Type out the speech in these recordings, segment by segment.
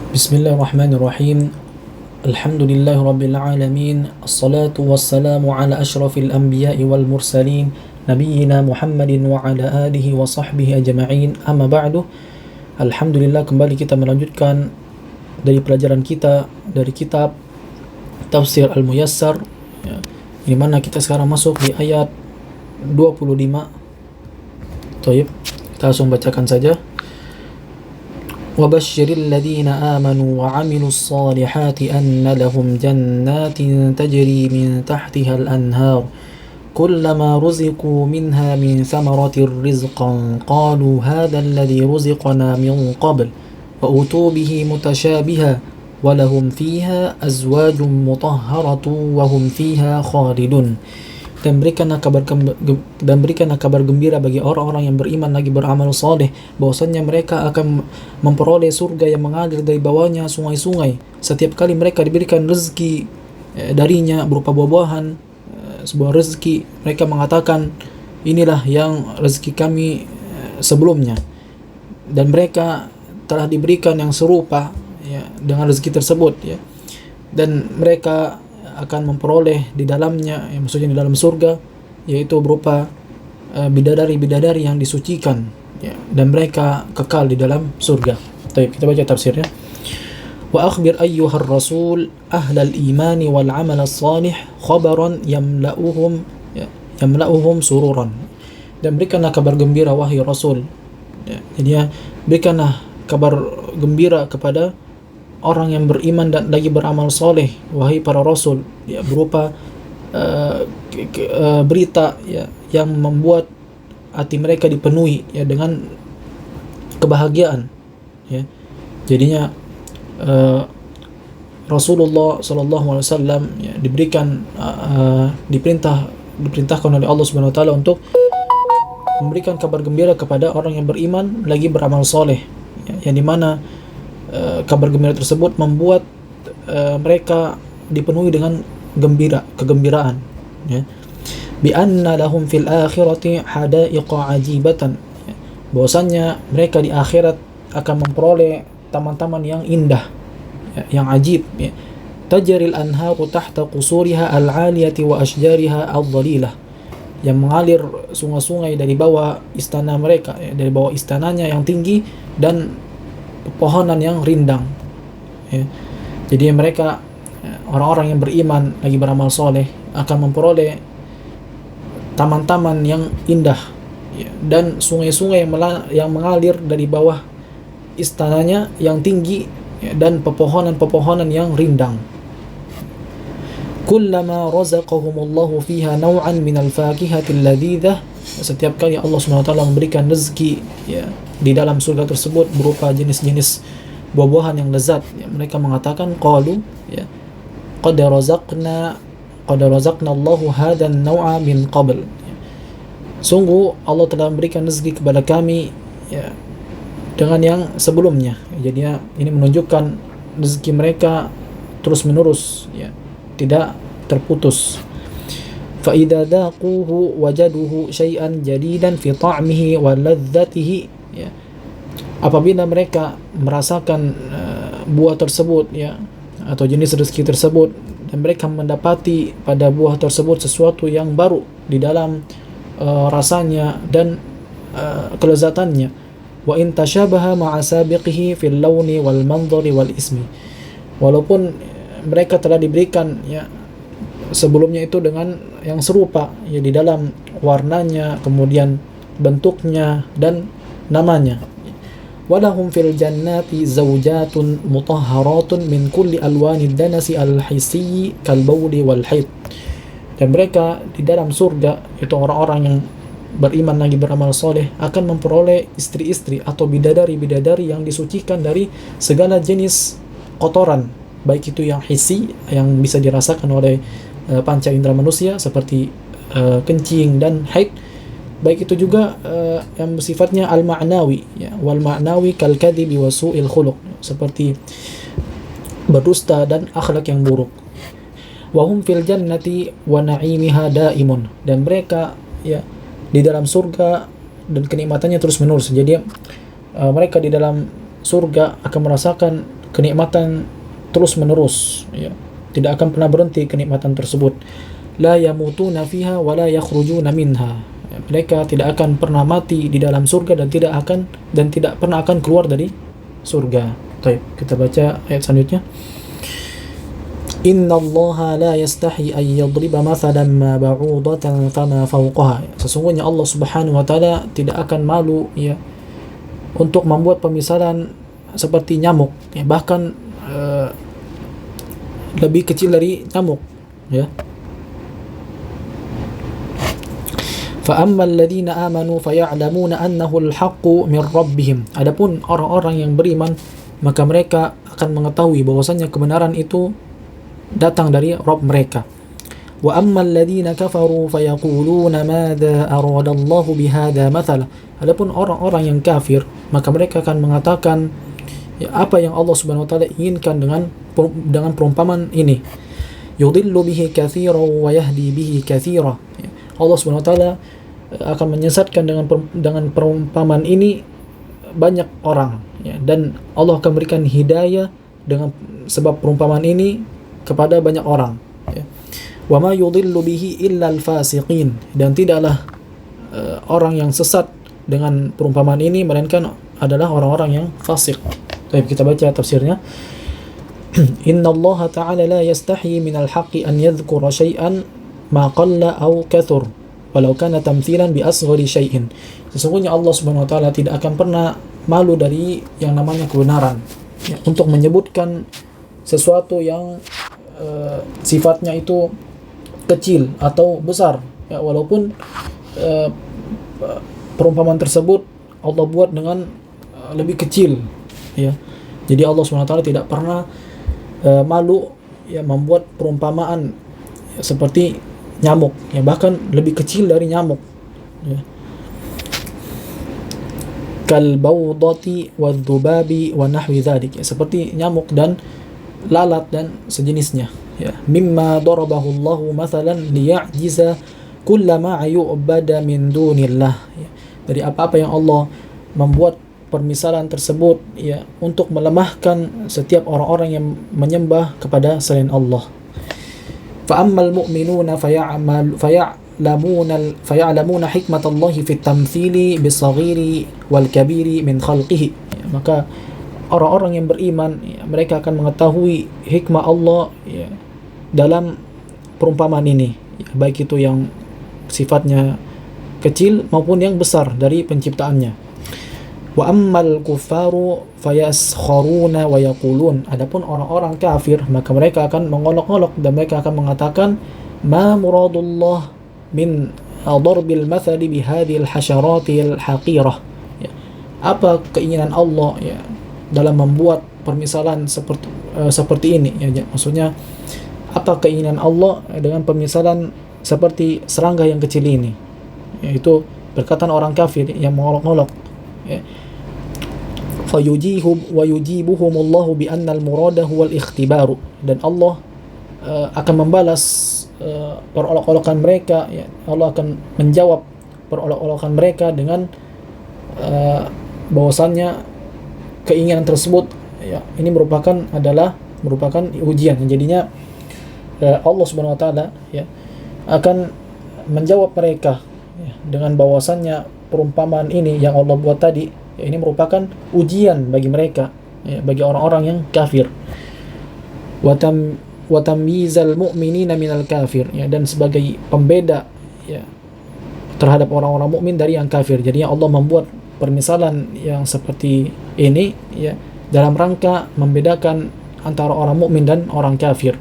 Bismillahirrahmanirrahim. Alhamdulillahi rabbil alamin. Assalatu wassalamu ala asyrafil anbiya'i wal mursalin nabiyyina Muhammadin wa ala alihi wa sahbihi ajma'in. Amma ba'du. Alhamdulillah, kembali kita melanjutkan dari pelajaran kita dari kitab Tafsir Al-Muyassar, ya, di mana kita sekarang masuk di ayat 25. Baik, kita langsung bacakan saja. وَبَشِّرِ الَّذِينَ آمَنُوا وَعَمِلُوا الصَّالِحَاتِ أَنَّ لَهُمْ جَنَّاتٍ تَجْرِي مِنْ تَحْتِهَا الْأَنْهَارُ كُلَّمَا رُزِقُوا مِنْهَا مِنْ ثَمَرَةٍ رِزْقًا قَالُوا هَذَا الَّذِي رُزِقْنَا مِنْ قَبْلُ وَأُتُوا بِهِ مُتَشَابِهًا وَلَهُمْ فِيهَا أَزْوَاجٌ مُطَهَّرَةٌ وَهُمْ فِيهَا خَالِدُونَ. Dan berikanlah kabar gembira bagi orang-orang yang beriman lagi beramal saleh, bahwasanya mereka akan memperoleh surga yang mengalir dari bawahnya sungai-sungai. Setiap kali mereka diberikan rezeki darinya berupa buah-buahan, sebuah rezeki, mereka mengatakan, inilah yang rezeki kami sebelumnya, dan mereka telah diberikan yang serupa, ya, dengan rezeki tersebut, ya. Dan mereka akan memperoleh di dalamnya, maksudnya di dalam surga, yaitu berupa bidadari-bidadari yang disucikan, ya, dan mereka kekal di dalam surga. Baik, kita baca tafsirnya. Wa akhbir ayyuhar rasul ahlal imani wal amal as-salih khabaran yamla'uhum sururan. Dan berikanlah kabar gembira wahai rasul, ya, jadi ya, berikanlah kabar gembira kepada orang yang beriman dan lagi beramal soleh, wahai para rasul, ya, berupa berita, ya, yang membuat hati mereka dipenuhi, ya, dengan kebahagiaan, ya. Jadinya Rasulullah SAW, ya, diperintahkan oleh Allah Subhanahu Wa Taala untuk memberikan kabar gembira kepada orang yang beriman lagi beramal soleh, ya, yang dimana kabar gembira tersebut membuat mereka dipenuhi dengan kegembiraan, ya. Bi anna lahum fil akhirati hadaiqa ajibatan, ya, bahwasanya mereka di akhirat akan memperoleh taman-taman yang indah, ya, yang ajib, ya. Tajril anharu tahta qusuriha al-aliyati wa ashjariha al-dhalilah, yang mengalir sungai-sungai dari bawah istana mereka, ya, dari bawah istananya yang tinggi dan pepohonan yang rindang, ya. Jadi mereka, orang-orang yang beriman lagi beramal soleh, akan memperoleh taman-taman yang indah, ya, dan sungai-sungai yang mengalir dari bawah istananya yang tinggi, ya, dan pepohonan-pepohonan yang rindang. Kullama razaqahumullahu fiha naw'an minal fakihatil ladzizah, setiap kali Allah Subhanahu wa taala memberikan rezeki, ya, di dalam surga tersebut berupa jenis-jenis buah-buahan yang lezat, ya, mereka mengatakan qalu, ya, qad razaqna Allahu hadan naw'a min qabl, ya. Sungguh Allah telah memberikan rezeki kepada kami, ya, dengan yang sebelumnya. Jadi, ya, ini menunjukkan rezeki mereka terus menerus, ya, tidak terputus. Fa idza daquhu wajaduhu syai'an jadidan fi ta'mihi wa ladzatihi, ya, apabila mereka merasakan buah tersebut, ya, atau jenis rezeki tersebut, dan mereka mendapati pada buah tersebut sesuatu yang baru di dalam rasanya dan kelezatannya. Wa in tashabaha ma'a sabiqihi fil launi wal manzari wal ismi, walaupun mereka telah diberikan, ya, sebelumnya itu dengan yang serupa, ya, di dalam warnanya, kemudian bentuknya dan namanya. Walahum fil jannati zawjatun mutahharatun min kulli alwanid danasi al-hissi kal bawli wal haid. Dan mereka di dalam surga, itu orang-orang yang beriman lagi beramal soleh, akan memperoleh istri-istri atau bidadari-bidadari yang disucikan dari segala jenis kotoran, baik itu yang hissi, yang bisa dirasakan oleh panca indera manusia seperti kencing dan haid, baik itu juga yang sifatnya al-ma'nawi, ya, wal ma'nawi kal kadhibi wa su'il khuluq, seperti berdusta dan akhlak yang buruk. Wa hum fil jannati wa na'imiha daimun, dan mereka, ya, di dalam surga dan kenikmatannya terus menerus. Jadi mereka di dalam surga akan merasakan kenikmatan terus menerus, ya. Tidak akan pernah berhenti kenikmatan tersebut. La yamutuna fiha wa la yakhrujuna minha. Mereka tidak akan pernah mati di dalam surga dan tidak pernah akan keluar dari surga. Baik, kita baca ayat selanjutnya. Inna allaha la yastahi an yadriba mathalan ma ba'udatan fama fawqaha. Sesungguhnya Allah Subhanahu wa taala tidak akan malu, ya, untuk membuat pemisalan seperti nyamuk, ya, bahkan lebih kecil dari nyamuk, ya. Fa ammal ladzina amanu faya'lamuna annahu al-haqqu min rabbihim. Adapun orang-orang yang beriman, maka mereka akan mengetahui bahwasanya kebenaran itu datang dari Rabb mereka. Wa ammal ladzina kafaru fayaquluna madza aradallahu bihadza mathala. Adapun orang-orang yang kafir, maka mereka akan mengatakan, ya, apa yang Allah Subhanahu wa taala inginkan dengan perumpamaan ini. Yudillu bihi katsiran wa yahdi bihi katsira. Allah Subhanahu wa taala akan menyesatkan dengan perumpamaan ini banyak orang, ya, dan Allah akan memberikan hidayah dengan sebab perumpamaan ini kepada banyak orang, ya. Wa ma yudillu bihi illa al-fasiqin. Dan tidaklah orang yang sesat dengan perumpamaan ini melainkan adalah orang-orang yang fasik. Baik, kita baca tafsirnya. Inna Allah ta'ala la yastahi min al-haqqi an yadhkura syai'an ma qalla aw kathur walau kana tamthilan bi asghari syai'in. Sesungguhnya Allah Subhanahu wa taala tidak akan pernah malu dari yang namanya kebenaran, ya, untuk menyebutkan sesuatu yang sifatnya itu kecil atau besar, ya, walaupun perumpamaan tersebut Allah buat dengan lebih kecil, ya. Jadi Allah SWT tidak pernah malu, ya, membuat perumpamaan, ya, seperti nyamuk, ya, bahkan lebih kecil dari nyamuk, ya. Kal bawdati wadzubabi wa nahwi dzalik, ya, seperti nyamuk dan lalat dan sejenisnya, ya. Mimma darabahu Allahu mathalan liya'jiza kullama yu'bada min dunillah, ya. Dari apa-apa yang Allah membuat permisalan tersebut, ya, untuk melemahkan setiap orang-orang yang menyembah kepada selain Allah. Fa ammal mu'minuna faya'lamuna hikmatallahi fit tamthili bis-saghiri wal kabiri min khalqihi, ya, maka orang-orang yang beriman, ya, mereka akan mengetahui hikmah Allah, ya, dalam perumpamaan ini, ya, baik itu yang sifatnya kecil maupun yang besar dari penciptaannya. Wa ammal kuffaru fayaskharuna wa yaqulun. Adapun orang-orang kafir, maka mereka akan mengolok-olok dan mereka akan mengatakan, ma muradullah min darbil mathali bihadhil hasyaratil haqirah, ya, apa keinginan Allah, ya, dalam membuat permisalan seperti ini, ya, maksudnya apa keinginan Allah dengan permisalan seperti serangga yang kecil ini, yaitu perkataan orang kafir yang mengolok-olok, ya. Fayujibuhumullahu bi anna al-murada huwa al-ikhtibaru. Dan Allah akan membalas perolok-olokan mereka, ya. Allah akan menjawab perolok-olokan mereka dengan bahwasannya keinginan tersebut, ya, ini merupakan ujian. Jadinya Allah Subhanahu wa taala, ya, akan menjawab mereka, ya, dengan bahwasannya perumpamaan ini yang Allah buat tadi, ya, ini merupakan ujian bagi mereka, ya, bagi orang-orang yang kafir. Wa tamyizal mu'minina minal kafir, ya, dan sebagai pembeda, ya, terhadap orang-orang mukmin dari yang kafir. Jadinya Allah membuat permisalan yang seperti ini, ya, dalam rangka membedakan antara orang mukmin dan orang kafir.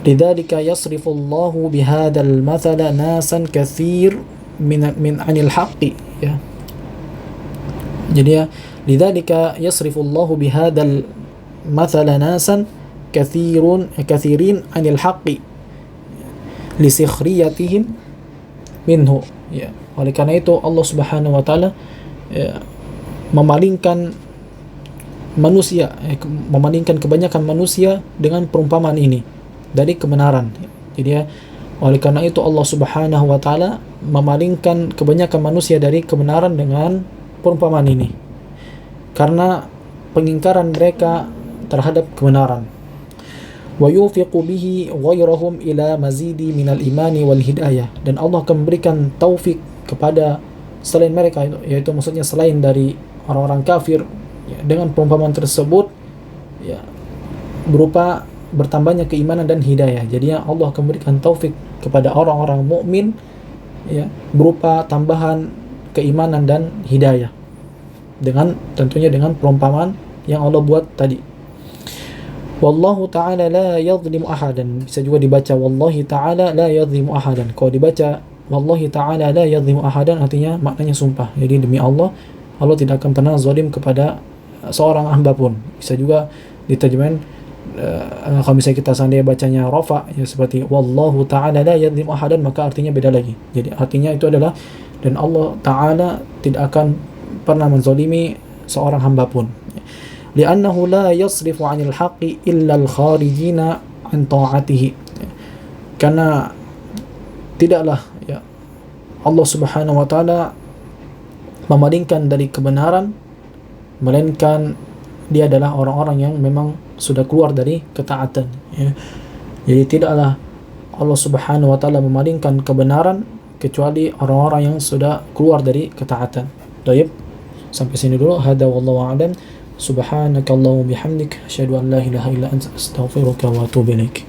Lidzalika yasrifullahu bihadzal mathala nasan katsir min anil haqqi, ya. Jadi, ya, lidzalika yasrifullahu bihadzal mathala nasan kathirin anil haqqi lisikhriyatihim minhu, ya. Oleh karena itu Allah Subhanahu wa taala, ya, memalingkan kebanyakan manusia dengan perumpamaan ini dari kebenaran. Jadi, ya, oleh karena itu Allah Subhanahu wa taala memalingkan kebanyakan manusia dari kebenaran dengan perumpamaan ini. Karena pengingkaran mereka terhadap kebenaran. Wa yufiqu bihi ghairahum ila mazidi minal imani wal hidayah, dan Allah akan memberikan taufik kepada selain mereka, yaitu maksudnya selain dari orang-orang kafir, ya, dengan perumpamaan tersebut, ya, berupa bertambahnya keimanan dan hidayah. Jadi Allah akan memberikan taufik kepada orang-orang mukmin, ya, berupa tambahan keimanan dan hidayah, dengan tentunya dengan perumpamaan yang Allah buat tadi. Wallahu ta'ala la yadhlimu ahadan, bisa juga dibaca wallahi ta'ala la yadhlimu ahadan. Kalau dibaca wallahi ta'ala la yadhlimu ahadan, artinya maknanya sumpah. Jadi demi Allah, Allah tidak akan pernah zalim kepada seorang hamba pun. Bisa juga diterjemahkan kalau misalnya kita seandainya bacanya rafa, ya seperti wallahu ta'ala la yadhlimu ahadan, maka artinya beda lagi. Jadi artinya itu adalah, dan Allah ta'ala tidak akan pernah menzalimi seorang hamba pun. Li'annahu la yasrifu 'anil haqqi illa al-kharijina an ta'atihi. Karena tidaklah, ya, Allah Subhanahu wa taala memalingkan dari kebenaran, melainkan dia adalah orang-orang yang memang sudah keluar dari ketaatan, ya. Jadi tidaklah Allah Subhanahu wa taala memalingkan kebenaran kecuali orang-orang yang sudah keluar dari ketaatan. Baik, sampai sini dulu. Hada wallahu a'lam. Subhanakallahumma bihamdik, asyhadu an la ilaha illa anta, astaghfiruka wa atubu ilaik.